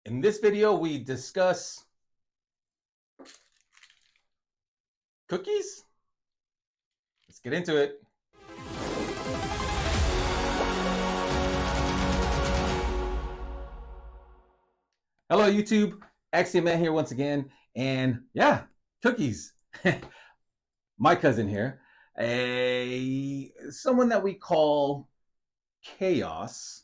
In this video, we discuss cookies. Let's get into it. Hello, YouTube. Axiom here once again. And yeah, cookies. My cousin here, someone that we call KAOS,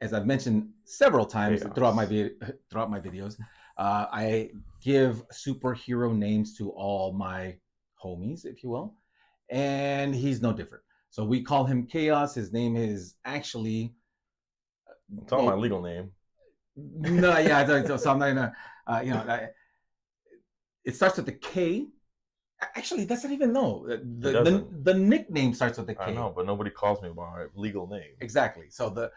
as I've mentioned several times throughout my videos. I give superhero names to all my homies, if you will, and he's no different. So we call him KAOS. His name is actually it's all my legal name. No, yeah, so I'm not gonna, it starts with the K. Actually, that's not even the nickname starts with the K. I know, but nobody calls me by my legal name. Exactly. So the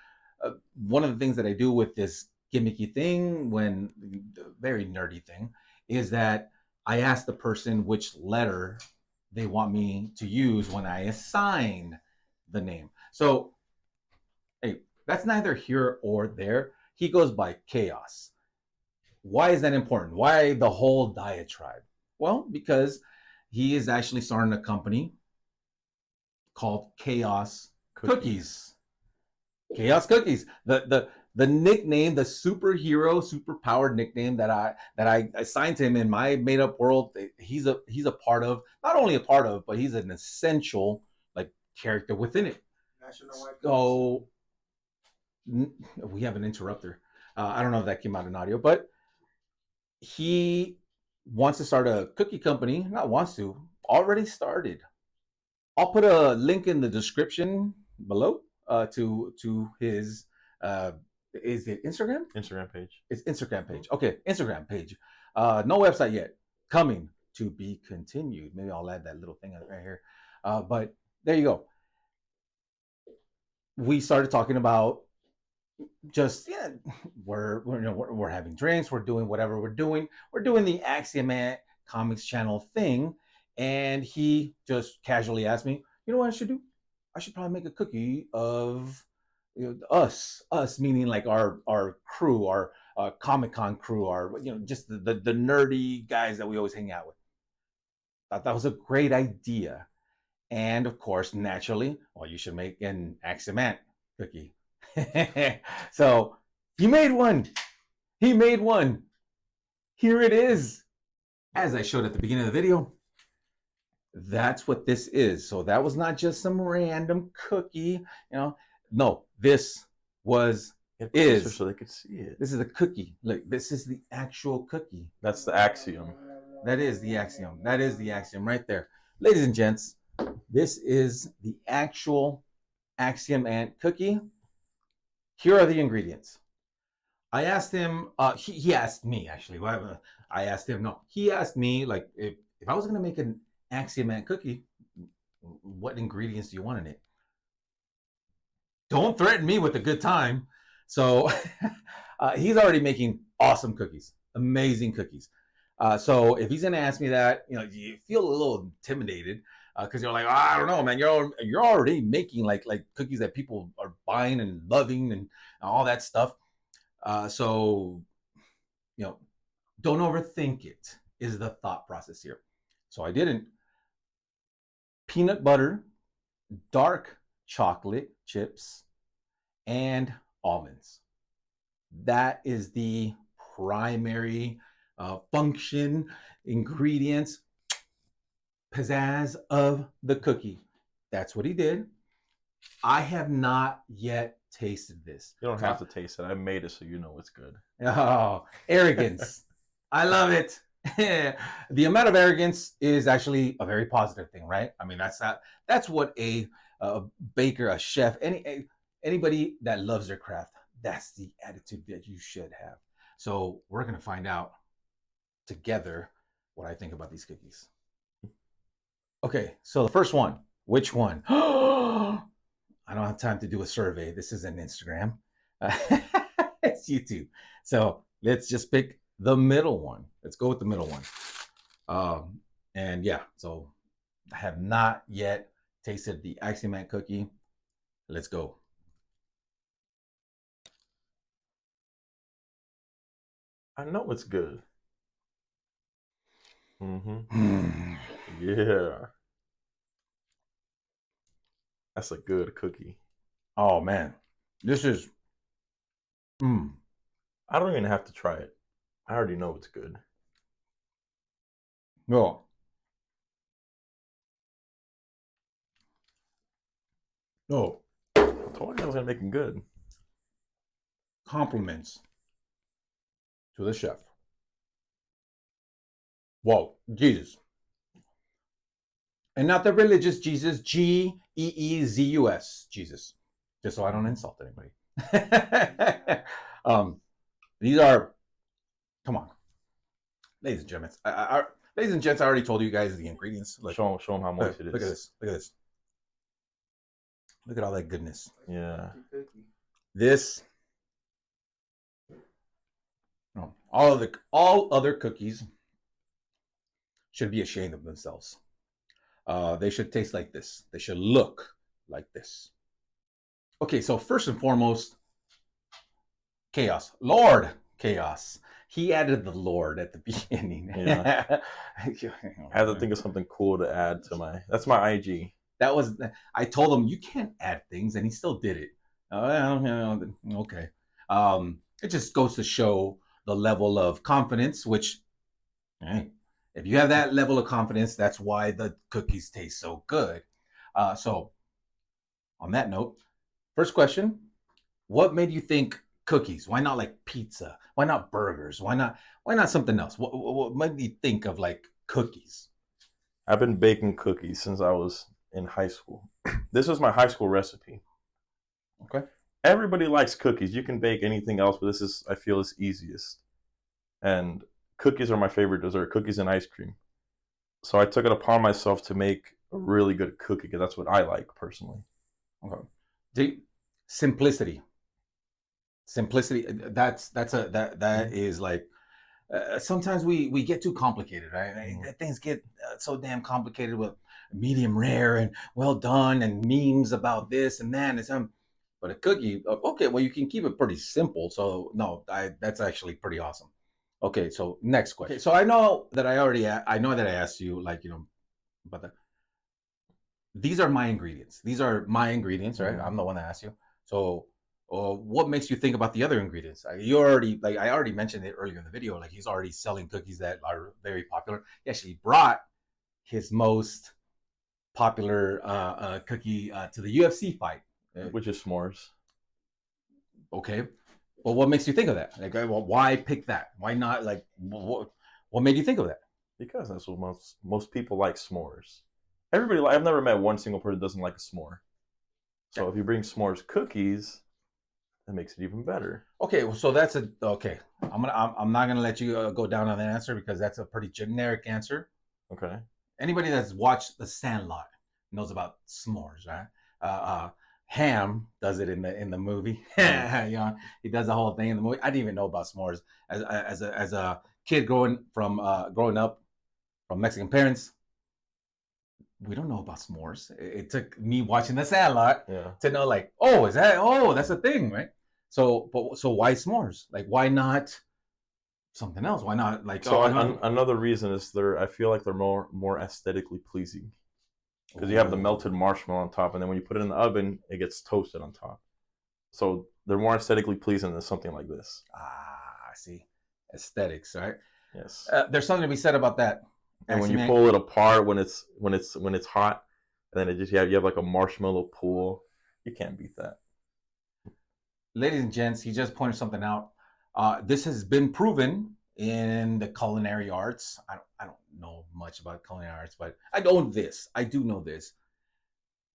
one of the things that I do with this gimmicky thing, very nerdy thing, is that I ask the person which letter they want me to use when I assign the name. So, hey, that's neither here or there. He goes by KAOS. Why is that important? Why the whole diatribe? Well, because he is actually starting a company called KAOS Cookies. KAOS Cookies. The nickname, the superpowered nickname that I assigned to him in my made up world. He's a part of, not only a part of, but he's an essential character within it. So we have an interrupter. I don't know if that came out in audio, but he wants to start a cookie company. Not wants to, already started. I'll put a link in the description below to his is it Instagram? Instagram page. It's Instagram page. Okay, Instagram page. No website yet. Coming to be continued. Maybe I'll add that little thing right here. But there you go. We started talking about just we're having drinks, we're doing whatever we're doing the Axiom Comics channel thing, and he just casually asked me, you know what I should do? I should probably make a cookie of us meaning like our crew, our Comic-Con crew, our just the nerdy guys that we always hang out with. Thought that was a great idea, and of course, naturally, well, you should make an Axiom cookie. So he made one. Here it is. As I showed at the beginning of the video, that's what this is. So that was not just some random cookie, No, this is so they could see it. This is the cookie. Look, this is the actual cookie. That's the Axiom. That is the Axiom. That is the Axiom right there. Ladies and gents, this is the actual Axiom ant cookie. Here are the ingredients. I asked him, he asked me actually. I asked him, no, he asked me, like, if I was going to make an Axiom ant cookie, what ingredients do you want in it? Don't threaten me with a good time. So he's already making awesome cookies, amazing cookies. So if he's going to ask me that, you feel a little intimidated because you're like, oh, I don't know, man. You're already making like cookies that people are buying and loving and all that stuff. So don't overthink it. Is the thought process here. So I didn't. Peanut butter, dark chocolate chips, and almonds. That is the primary function, ingredients, pizzazz of the cookie. That's what he did. I have not yet tasted this. You don't have to taste it. I made it so you know it's good. Oh, arrogance. I love it. The amount of arrogance is actually a very positive thing, right? I mean, that's what a baker, a chef, anybody that loves their craft, that's the attitude that you should have. So we're going to find out together what I think about these cookies. Okay, so the first one, which one? I don't have time to do a survey. This is an Instagram. It's YouTube. So let's just pick the middle one. Let's go with the middle one. And yeah, so I have not yet tasted the Axiom cookie. Let's go. I know it's good. Mm-hmm. Yeah. That's a good cookie. Oh man, this is. Mm. I don't even have to try it. I already know it's good. No. No. I told you I was gonna make it good. Compliments to the chef. Whoa, Jesus. And not the religious Jesus, Geezus, Jesus. Just so I don't insult anybody. These are, come on, ladies and gentlemen. Ladies and gents, I already told you guys the ingredients. Look, Show them how moist it is. look at this. Look at this. Look at all that goodness. Yeah. This, no, all other cookies should be ashamed of themselves. They should taste like this. They should look like this. Okay, so first and foremost, KAOS. Lord KAOS. He added the Lord at the beginning. Yeah. I had to think of something cool to add to that's my IG. That was, I told him, you can't add things, and he still did it. Okay. It just goes to show the level of confidence, which, hey, if you have that level of confidence, that's why the cookies taste so good. So, on that note, first question, what made you think cookies? Why not like pizza? Why not burgers? Why not something else? What made you think of like cookies? I've been baking cookies since I was in high school. This was my high school recipe. Okay. Everybody likes cookies. You can bake anything else, but this is, I feel, is easiest. And cookies are my favorite dessert, cookies and ice cream. So I took it upon myself to make a really good cookie because that's what I like personally. Okay. Simplicity. That is like, sometimes we get too complicated, right? Mm-hmm. Things get so damn complicated with medium rare and well done and memes about this and that and some. But a cookie, okay, well, you can keep it pretty simple. So no, that's actually pretty awesome. Okay, so next question. Okay, so I know that I asked you, like, but these are my ingredients. These are my ingredients, right? Mm-hmm. I'm the one that asked you. So what makes you think about the other ingredients? I already mentioned it earlier in the video. Like, he's already selling cookies that are very popular. He actually brought his most popular cookie to the UFC fight, which is s'mores. Okay, well, what makes you think of that? Like, well, why pick that? Why not? Like, what made you think of that? Because that's what most people like, s'mores. I've never met one single person that doesn't like a s'more. So if you bring s'mores cookies, that makes it even better. Okay, well, so that's okay. I'm not gonna let you go down on that answer because that's a pretty generic answer. Okay. Anybody that's watched The Sandlot knows about s'mores, right? Ham does it in the movie. He does the whole thing in the movie. I didn't even know about s'mores as a kid growing up from Mexican parents. We don't know about s'mores. It took me watching The Sandlot to know, like, that's a thing, right? So why s'mores? Like, why not something else? Why not, like? So another reason is I feel like they're more aesthetically pleasing because you have the melted marshmallow on top, and then when you put it in the oven, it gets toasted on top. So they're more aesthetically pleasing than something like this. I see. Aesthetics, right? Yes. There's something to be said about that. And when you pull it apart when it's hot, and then you have like a marshmallow pool, you can't beat that. Ladies and gents, he just pointed something out. This has been proven in the culinary arts. I don't know much about culinary arts, but I do know this.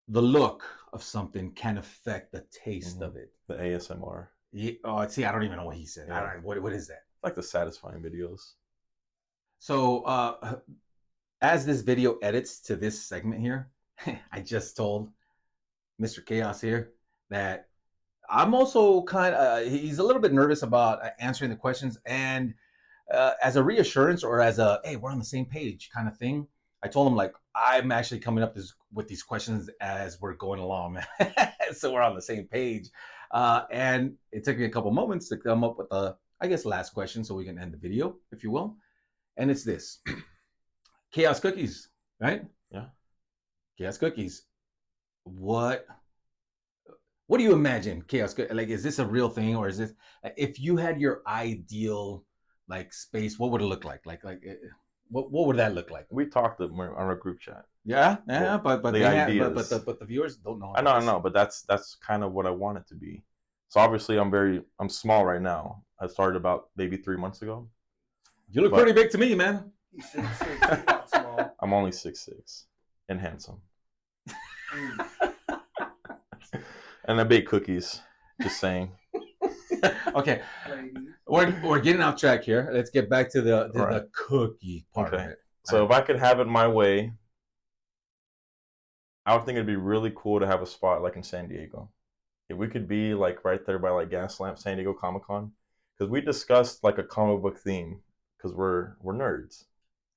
The look of something can affect the taste of it. The ASMR. See, I don't even know what he said. Yeah. What is that? Like the satisfying videos. So as this video edits to this segment here, I just told Mr. KAOS here that I'm also he's a little bit nervous about answering the questions, and as a reassurance or as a, hey, we're on the same page kind of thing, I told him, like, I'm actually coming up with these questions as we're going along. So we're on the same page. And it took me a couple moments to come up with a I guess, last question, so we can end the video, if you will. And it's this: KAOS Cookies, right? Yeah. KAOS Cookies. What do you imagine KAOS Cookies? Like, is this a real thing, or is this, if you had your ideal like space, what would it look like? What would that look like? We talked on our group chat. Yeah, Well, but the they ideas. but the viewers don't know. I know, but that's kind of what I want it to be. So obviously, I'm small right now. I started about maybe 3 months ago. You look pretty big to me, man. He's 6'6", he's not small. I'm only 6'6" and handsome. And I bake cookies. Just saying. Okay, we're getting off track here. Let's get back to the cookie part of it. So if I could have it my way, I would think it'd be really cool to have a spot like in San Diego. If we could be like right there by like Gaslamp, San Diego Comic-Con, because we discussed like a comic book theme, because we're nerds.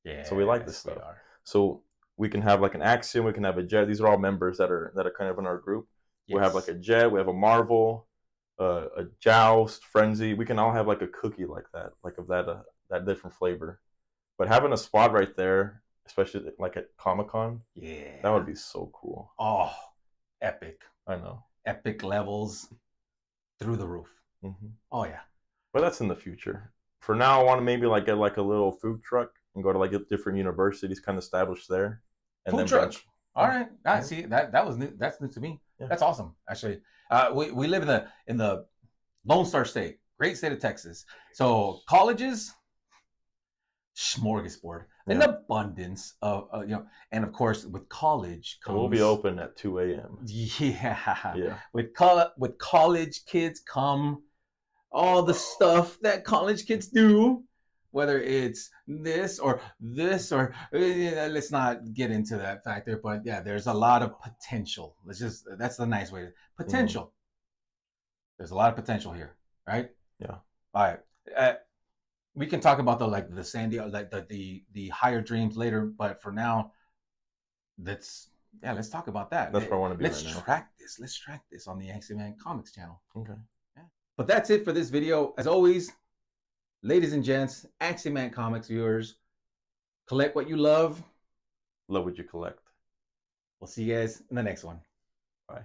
Yeah. So we like this stuff. So we can have like an Axiom, we can have a Jet. These are all members that are kind of in our group. Yes. We have like a Jet, we have a Marvel, a Joust, Frenzy. We can all have like a cookie like that, like of that different flavor. But having a spot right there, especially like at Comic-Con, yeah, that would be so cool. Oh, epic! I know, epic levels through the roof. Mm-hmm. Oh yeah, but that's in the future. For now, I want to maybe like get like a little food truck and go to like different universities, kind of establish there. And food then truck. All right, I see that was new. That's new to me. Yeah. That's awesome. Actually, we live in the Lone Star State, great state of Texas. So colleges, smorgasbord, an abundance of and of course with college comes, we'll be open at 2 a.m. Yeah. With college kids come all the stuff that college kids do. Whether it's this or let's not get into that factor, but yeah, there's a lot of potential. That's the nice way. Potential. Mm-hmm. There's a lot of potential here, right? Yeah. All right. We can talk about the San Diego, like the higher dreams later, but for now, let's talk about that. That's where I want to be. Let's track this on the Axiom Comics channel. Okay. Yeah. But that's it for this video. As always, ladies and gents, Axiom Comics viewers, collect what you love. Love what you collect. We'll see you guys in the next one. Bye.